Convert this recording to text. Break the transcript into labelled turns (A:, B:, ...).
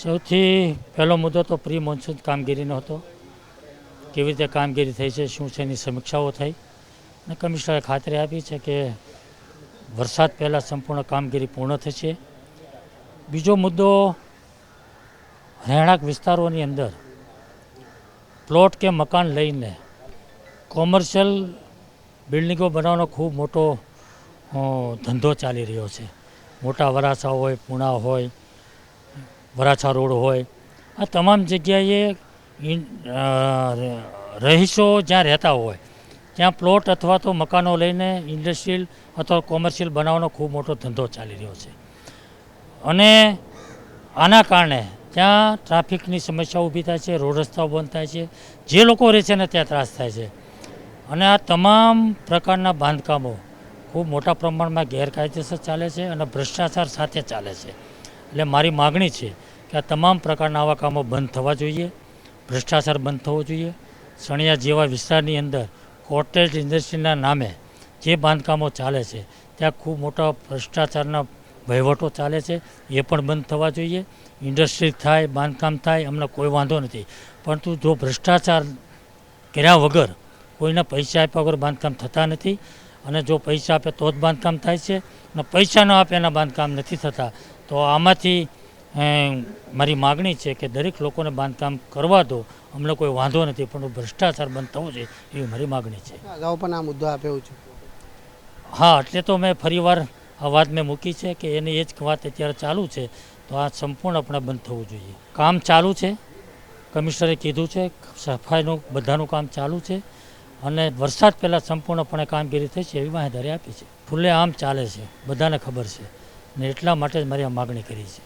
A: સૌથી પહેલો મુદ્દો તો પ્રી મોન્સૂન કામગીરીનો હતો. કેવી રીતે કામગીરી થઈ છે, શું છે, એની સમીક્ષાઓ થઈ અને કમિશનરે ખાતરી આપી છે કે વરસાદ પહેલાં સંપૂર્ણ કામગીરી પૂર્ણ થશે. બીજો મુદ્દો, રહેણાંક વિસ્તારોની અંદર પ્લોટ કે મકાન લઈને કોમર્શિયલ બિલ્ડિંગો બનાવવાનો ખૂબ મોટો ધંધો ચાલી રહ્યો છે. મોટા વરાછા હોય, પૂણા હોય, વરાછા રોડ હોય, આ તમામ જગ્યાએ રહીશો જ્યાં રહેતા હોય ત્યાં પ્લોટ અથવા તો મકાનો લઈને ઇન્ડસ્ટ્રીયલ અથવા કોમર્શિયલ બનાવવાનો ખૂબ મોટો ધંધો ચાલી રહ્યો છે. અને આના કારણે ત્યાં ટ્રાફિકની સમસ્યા ઊભી થાય છે, રોડ રસ્તાઓ બંધ થાય છે, જે લોકો રહે છે ને ત્યાં ત્રાસ થાય છે. અને આ તમામ પ્રકારના બાંધકામો ખૂબ મોટા પ્રમાણમાં ગેરકાયદેસર ચાલે છે અને ભ્રષ્ટાચાર સાથે ચાલે છે. એટલે મારી માગણી છે કે આ તમામ પ્રકારના આવા કામો બંધ થવા જોઈએ, ભ્રષ્ટાચાર બંધ થવો જોઈએ. સણિયા જેવા વિસ્તારની અંદર કોટેજ ઇન્ડસ્ટ્રીના નામે જે બાંધકામો ચાલે છે ત્યાં ખૂબ મોટા ભ્રષ્ટાચારના વહીવટો ચાલે છે, એ પણ બંધ થવા જોઈએ. ઇન્ડસ્ટ્રી થાય, બાંધકામ થાય, અમને કોઈ વાંધો નથી, પરંતુ જો ભ્રષ્ટાચાર કર્યા વગર, કોઈને પૈસા આપ્યા વગર બાંધકામ થતા નથી. અને જો પૈસા આપે તો જ બાંધકામ થાય છે અને પૈસા ન આપે એના બાંધકામ નથી થતા. તો આમાંથી મારી માગણી છે કે દરેક લોકોને બાંધકામ કરવા દો, અમને કોઈ વાંધો નથી, પણ ભ્રષ્ટાચાર બંધ થવો જોઈએ એવી મારી માગણી છે.
B: અગાઉ પણ આ મુદ્દો આપ્યો છે.
A: હા, એટલે તો મેં ફરીવાર આ વાત મેં મૂકી છે કે એની એ જ વાત અત્યારે ચાલુ છે, તો આ સંપૂર્ણપણે બંધ થવું જોઈએ. કામ ચાલુ છે, કમિશનરે કીધું છે, સફાઈનું બધાનું કામ ચાલુ છે અને વરસાદ પહેલાં સંપૂર્ણપણે કામગીરી થશે એવી બાંહેધરી આપી છે. ખુલ્લે આમ ચાલે છે, બધાને ખબર છે ને એટલા માટે જ મારી આ માગણી કરી છે.